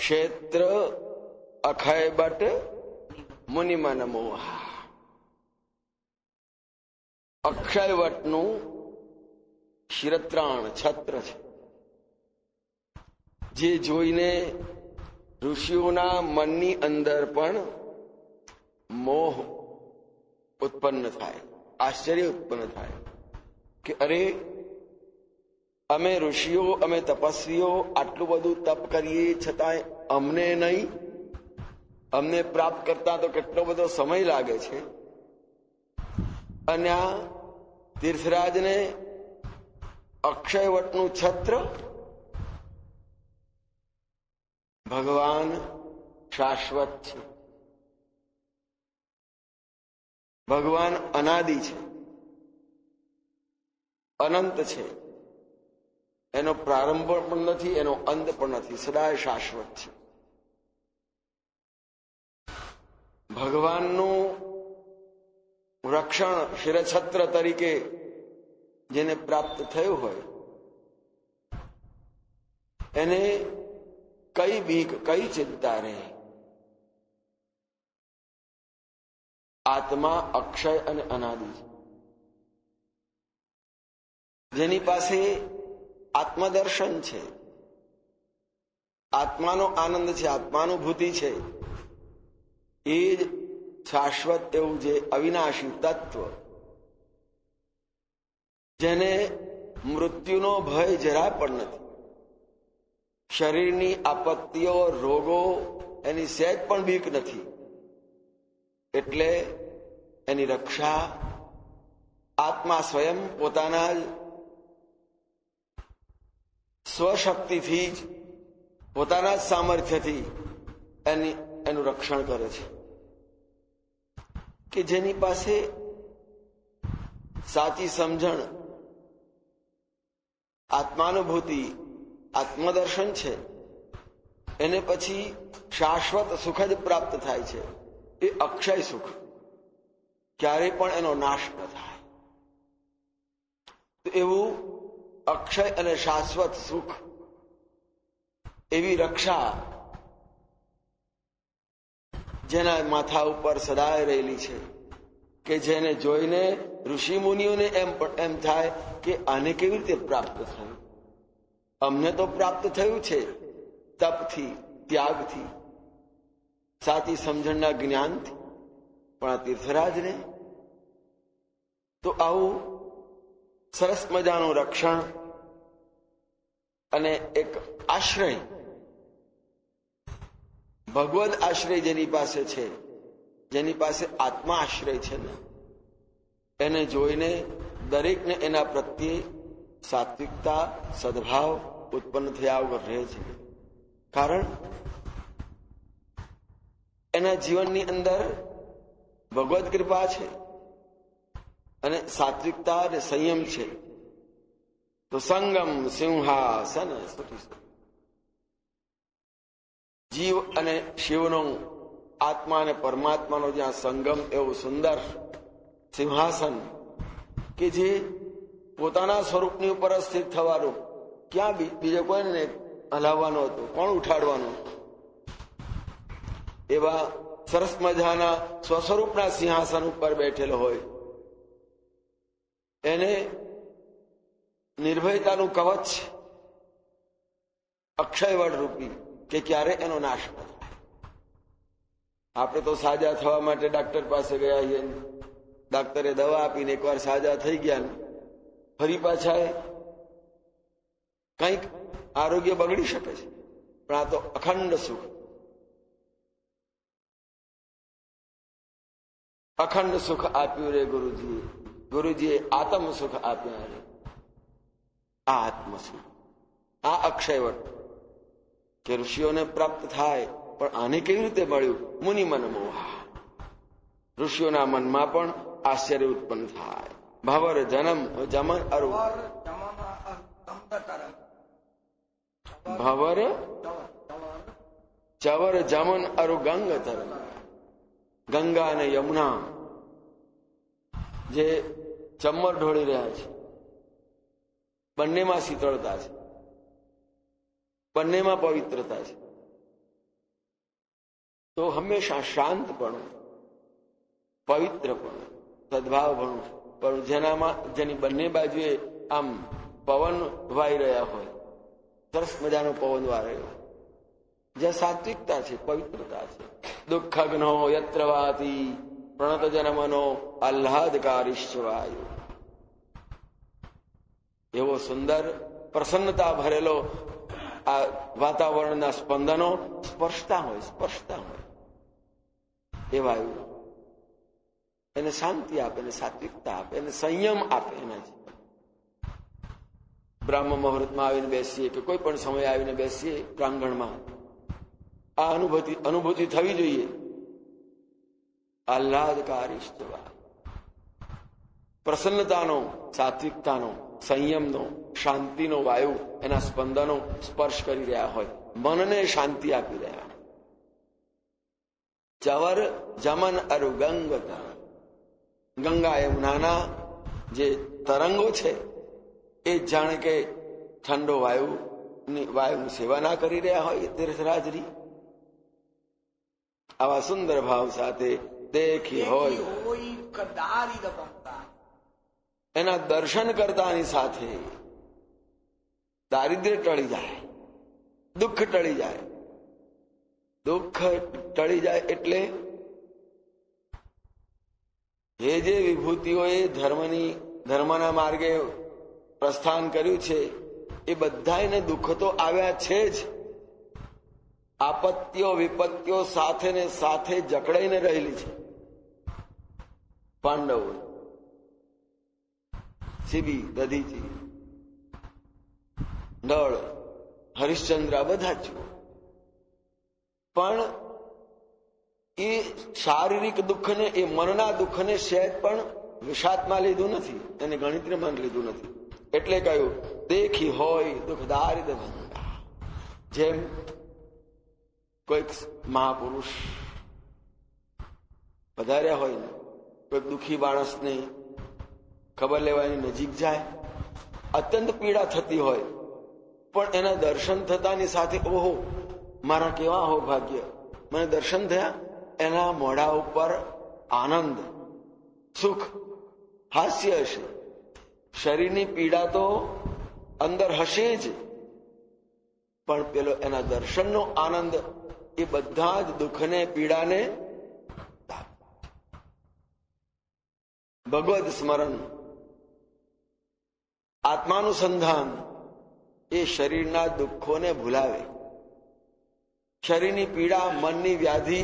ક્ષેત્ર અખય બટ મુનિમન મોહ. અક્ષયવટનું શિરત્રાણ છત્ર છે, જે જોઈને ઋષિઓના મનની અંદર પણ મોહ ઉત્પન્ન થાય, આશ્ચર્ય ઉત્પન્ન થાય કે અરે, અમે ઋષિઓ, અમે તપસ્વીઓ આટલું બધું તપ કરીએ છતાંય અમને નહીં, અમને પ્રાપ્ત કરતા તો કેટલો બધો સમય લાગે છે. અને આ તીર્થરાજને અક્ષયવટનું છત્ર ભગવાન શાશ્વત છે, ભગવાન અનાદિ છે, અનંત છે, એનો પ્રારંભ પણ નથી, એનો અંત પણ નથી, સદાય શાશ્વત છે. ભગવાનનું રક્ષણ શિરછત્ર તરીકે જેને પ્રાપ્ત થયું હોય એને કઈ બીક, કઈ ચિંતા રહે. આત્મા અક્ષય અને અનાદિ છે, જેની પાસે આત્મદર્શન છે, આત્માનો આનંદ છે, આત્માનુભૂતિ છે, એ જ શાશ્વત એવું જે અવિનાશી તત્વ, જેને મૃત્યુનો ભય જરા પણ નથી, શરીરની આપત્તિઓ, રોગો એની સહેજ પણ બીક નથી. એટલે એની રક્ષા આત્મા સ્વયં પોતાના જ સ્વશક્તિથી જ, પોતાના જ સામર્થ્યથી એનું રક્ષણ કરે છે. કે જેની પાસે સાચી સમજણ, આત્માનુભૂતિ, આત્મદર્શન છે, એને પછી શાશ્વત સુખ જ પ્રાપ્ત થાય છે. એ અક્ષય સુખ, ક્યારેય પણ એનો નાશ ન થાય. તો એવું અક્ષય અને શાશ્વત સુખ, એવી રક્ષા જેના માથા ઉપર સદાય રહેલી છે, કે જેને જોઈને ઋષિ મુનિઓને એમ થાય કે આને કેવી રીતે પ્રાપ્ત થયું. અમને તો પ્રાપ્ત થયું છે તપથી, ત્યાગથી, સાચી સમજણના જ્ઞાનથી, પણ આ તીર્થરાજને તો આવું સરસ મજાનું રક્ષણ અને એક આશ્રય, ભગવદ આશ્રય જેની પાસે છે, જેની પાસે આત્મા આશ્રય છે ને, એને જોઈને દરેકને એના પ્રત્યે સાત્વિકતા, સદભાવ ઉત્પન્ન થયા વગર રહે છે. કારણ એના જીવનની અંદર ભગવદ કૃપા છે અને સાત્વિકતા અને સંયમ છે. તો સંગમ સિંહાસન જીવ અને શિવનો, આત્મા અને પરમાત્માનો જ્યાં સંગમ, એવું સુંદર સિંહાસન કે જે પોતાના સ્વરૂપની ઉપર સ્થિત થવાનું, ક્યાં બીજો કોઈને હલાવવાનો હતો, કોણ ઉઠાડવાનું. એવા સરસ મજાના સ્વસ્વરૂપના સિંહાસન ઉપર બેઠેલો હોય, એને નિર્ભયતાનું કવચ અક્ષયવડ રૂપી, કે ક્યારે એનો નાશ ન થાય. આપણે તો સાજા થવા માટે ડાક્ટર પાસે ગયા છીએ, ડાક્ટરે દવા આપીને એકવાર સાજા થઈ ગયા, ફરી પાછા કંઈક આરોગ્ય બગડી શકે છે. પણ આ તો અખંડ સુખ, અખંડ સુખ આપ્યું રે ગુરુજીએ, ગુરુજીએ આત્મ સુખ આપ્યા રે. આ આત્મ સુખ, આ અક્ષયવટ કે ઋષિઓને પ્રાપ્ત થાય, પણ આને કેવી રીતે મળ્યું? મુનિ મન મોહ. ઋષિઓના મનમાં પણ આશ્ચર્ય ઉત્પન્ન થાય. ભવર જન્મ જમન અરુ, ભવર ચવર જમન અરુ ગંગ તરમ. ગંગા અને યમુના જે ચમ્મર ઢોળી રહ્યા છે, બંનેમાં શીતળતા છે, બંનેમાં પવિત્રતા છે. તો હંમેશા શાંતપણું, પવિત્રપણું, સદભાવપણું, પણ જેની બંને બાજુએ આમ પવન વાઈ રહ્યા હોય, સરસ મજાનો પવન વાઈ રહ્યો, જ્યાં સાત્વિકતા છે, પવિત્રતા છે. દુઃખગ્નો યત્ર વાતી પ્રણત જનમનો આહ્લાદકારીશ્ચ વાયુ. એવો સુંદર પ્રસન્નતા ભરેલો આ વાતાવરણના સ્પંદનો સ્પર્શતા હોય એ વાયુ એને શાંતિ આપે, એને સાત્વિકતા આપે, એને સંયમ આપે. એના બ્રહ્મ મુહૂર્તમાં આવીને બેસીએ કે કોઈ પણ સમય આવીને બેસીએ પ્રાંગણમાં, આ અનુભૂતિ થવી જોઈએ. આહ્લાદકારીશ્ચ વાયુ, પ્રસન્નતાનો, સાત્વિકતાનો, સંયમનો, શાંતિનો વાયુ એના સ્પંદનો સ્પર્શ કરી રહ્યા હોય, મનને શાંતિ આપી રહ્યા. ચવર જમન અરુ ગંગા યમુનાના જે તરંગો છે એ જાણે કે ઠંડો વાયુની સેવા ના કરી રહ્યા હોય તીર્થરાજરી. આવા સુંદર ભાવ સાથે દેખી હોય એના દર્શન કરતાની સાથે દારિદ્ર્ય ટળી જાય, દુઃખ ટળી જાય. દુઃખ ટળી જાય એટલે જે વિભૂતિઓએ ધર્મના માર્ગે પ્રસ્થાન કર્યું છે એ બધાને દુઃખ તો આવ્યા છે જ. આપત્તિઓ વિપત્તિઓ સાથે ને સાથે જકડાઈને રહેલી છે. પાંડવો, શિબી, દધીચી, નળ, હરિશ્ચંદ્ર બધા જ. પણ એ શારીરિક દુઃખને, એ મનના દુઃખને સહેજ પણ વિષાદમાં લીધું નથી, એને ગણિતમાં લીધું નથી. એટલે કહ્યું દેખી હોય દુઃખદારિદ ભંગા. જેમ કોઈક મહાપુરુષ વધાર્યા હોય ને, કોઈક દુઃખી માણસને ખબર લેવાની નજીક જાય, અત્યંત પીડા થતી હોય, પણ એના દર્શન થતાની સાથે ઓહો મારા કેવા હો ભાગ્ય, મને દર્શન થયા. એના મોઢા ઉપર આનંદ, સુખ, હાસ્ય હશે. શરીરની પીડા તો અંદર હશે જ, પણ પેલો એના દર્શનનો આનંદ એ બધા જ દુઃખને, પીડાને. ભગવદ સ્મરણ, આત્માનુસંધાન એ શરીરના દુઃખોને ભૂલાવે. શરીરની પીડા, મનની વ્યાધિ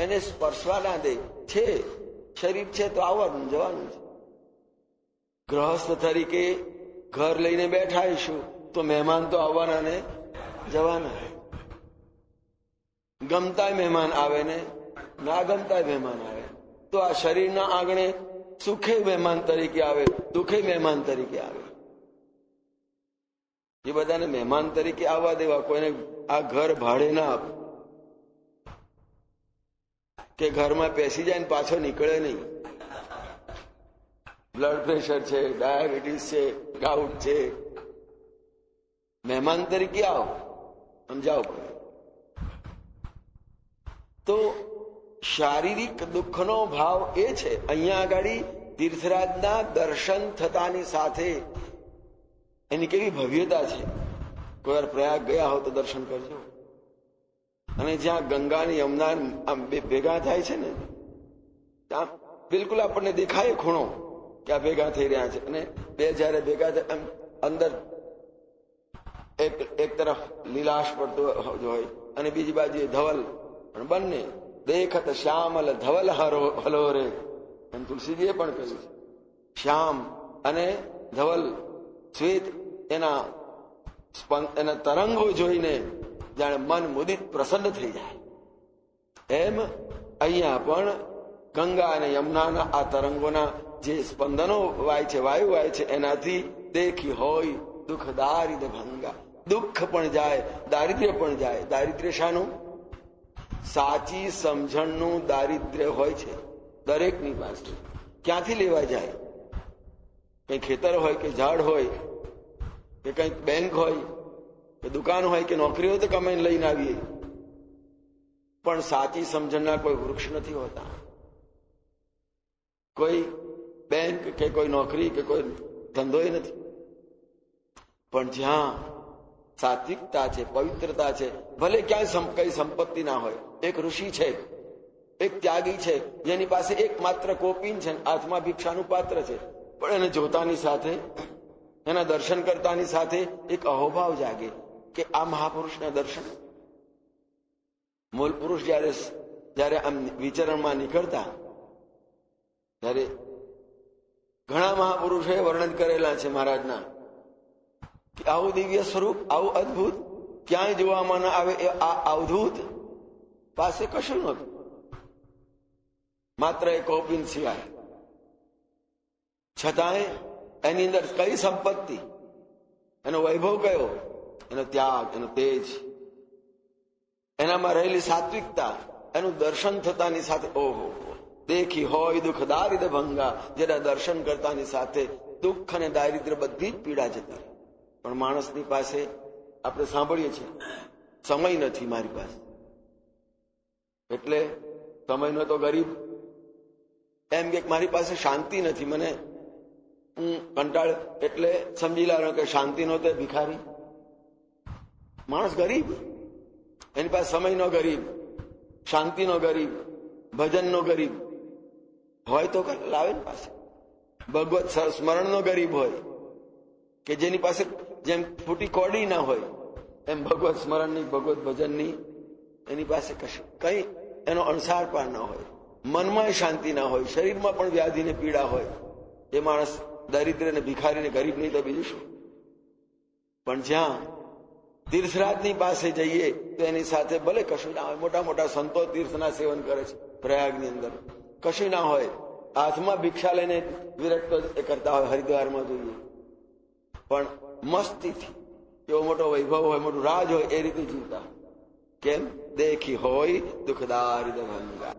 એને સ્પર્શવા ના દે. છે શરીર છે તો આવવાનું જવાનું છે. ગૃહસ્થ તરીકે ઘર લઈને બેઠા હશું તો મહેમાન તો આવવાના ને જવાના. ગમતાય મહેમાન આવે ને ના ગમતાય મહેમાન આવે. તો આ શરીરના આંગણે સુખે મહેમાન તરીકે આવે, દુઃખે મહેમાન તરીકે આવે. એ બધાને મહેમાન તરીકે આવવા દેવા. કોઈને આ ઘર ભાડે ના આપ કે ઘરમાં બેસી જાય ને પાછો નીકળે નહીં. બ્લડ પ્રેશર છે, ડાયાબિટીસ છે, ગાઉટ છે, મહેમાન તરીકે આવો, સમજાવો પડે. તો શારીરિક દુઃખનો ભાવ એ છે. અહીંયા આગળ તીર્થરાજના દર્શન થતાની સાથે એની કેવી ભવ્યતા છે. કોઈ વાર પ્રયાગ ગયા હો તો દર્શન કરજો. અને જ્યાં ગંગા અને યમુના આમ ભેગા થાય છે ને, ત્યાં બિલકુલ આપણને દેખાય ખૂણો કે આ ભેગા થઈ રહ્યા છે. અને બે જયારે ભેગા થાય અંદર એક તરફ લીલાશ પડતો હોય અને બીજી બાજુ ધવલ, પણ બંને દેખત શ્યામલ ધવલ હલો રે. એમ તુલસીજીએ પણ કહ્યું છે. શ્યામ અને ધવલ શ્વેત એના તરંગો જોઈને જાણે મન મુદિત પ્રસન્ન થઈ જાય. એમ અહીંયા પણ ગંગા અને યમુનાના આ તરંગોના જે સ્પંદનો વાય છે, વાયુ વાય છે, એનાથી દેખી હોય દુઃખદારિદ ભંગા. દુઃખ પણ જાય, દારિદ્ર્ય પણ જાય. દારિદ્ર્ય શાનું? સાચી સમજણનું દારિદ્ર્ય હોય છે દરેકની પાસે. ક્યાંથી લેવા જાય? કઈ ખેતર હોય કે ઝાડ હોય કે કંઈક બેંક હોય કે દુકાન હોય કે નોકરી હોય તો કમાઈને લઈને આવીએ. પણ પણ સાચી સમજણના કોઈ વૃક્ષ નથી હોતા. કોઈ બેંક કે કોઈ નોકરી કે કોઈ ધંધોય નથી. પણ જ્યાં સાત્વિકતા છે, પવિત્રતા છે, ભલે ક્યાંય કઈ સંપત્તિ ના હોય, એક ઋષિ છે, એક ત્યાગી છે, જેની પાસે એકમાત્ર કોપીન છે, હાથમાં ભિક્ષાનું પાત્ર છે, પણ એને જોતાની સાથે, એના દર્શન કરતાની સાથે એક અહોભાવ જાગે કે આ મહાપુરુષના દર્શન. મૂળ પુરુષ જયારે આમ વિચરણમાં નીકળતા, ત્યારે ઘણા મહાપુરુષોએ વર્ણન કરેલા છે મહારાજના કે આવું દિવ્ય સ્વરૂપ, આવું અદભુત ક્યાંય જોવામાં ન આવે. આ અવધૂત પાસે કશું નહોતું, માત્ર એક કોપિન સિવાય. છતાંય એની અંદર કઈ સંપત્તિ, એનો વૈભવ કયો, એનો ત્યાગ, એનો તેજ, એનામાં રહેલી સાત્વિકતા, એનું દર્શન થતાની સાથે ઓહો, દેખી હોય દુઃખ દારિદ્ર ભંગા, જેના દર્શન કરતાની સાથે દુઃખ અને દારિદ્ર બધી જ પીડા જતી. પણ માણસની પાસે આપણે સાંભળીએ છીએ સમય નથી મારી પાસે, એટલે સમયનો તો ગરીબ, એમ કે મારી પાસે શાંતિ નથી, મને હું કંટાળ, એટલે સમજી લાવો કે શાંતિનો તે ભિખારી. માણસ ગરીબ, એની પાસે સમયનો ગરીબ, શાંતિનો ગરીબ, ભજનનો ગરીબ હોય તો લાવે ને પાસે. ભગવત સ્મરણનો ગરીબ હોય કે જેની પાસે જેમ ફૂટી કોડી ના હોય, એમ ભગવત સ્મરણની, ભગવત ભજનની એની પાસે કઈ એનો અણસાર પાર ના હોય, મનમાં શાંતિ ના હોય, શરીરમાં પણ વ્યાધિને પીડા હોય, એ માણસ દરિદ્ર ને ભિખારી ને ગરીબ નહીં તો બીજું શું. પણ જ્યાં તીર્થરાજની પાસે જઈએ તો એની સાથે ભલે કશું ના હોય, મોટા મોટા સંતો તીર્થના સેવન કરે છે પ્રયાગની અંદર, કશું ના હોય, હાથમાં ભિક્ષા લઈને વિરક્ત કરતા હોય, હરિદ્વારમાં જોઈએ, પણ મસ્તીથી, એવો મોટો વૈભવ હોય, મોટું રાજ હોય, એ રીતે જીવતા. કેમ? દેખી હોય દુઃખદારિદ્ર ભંગા.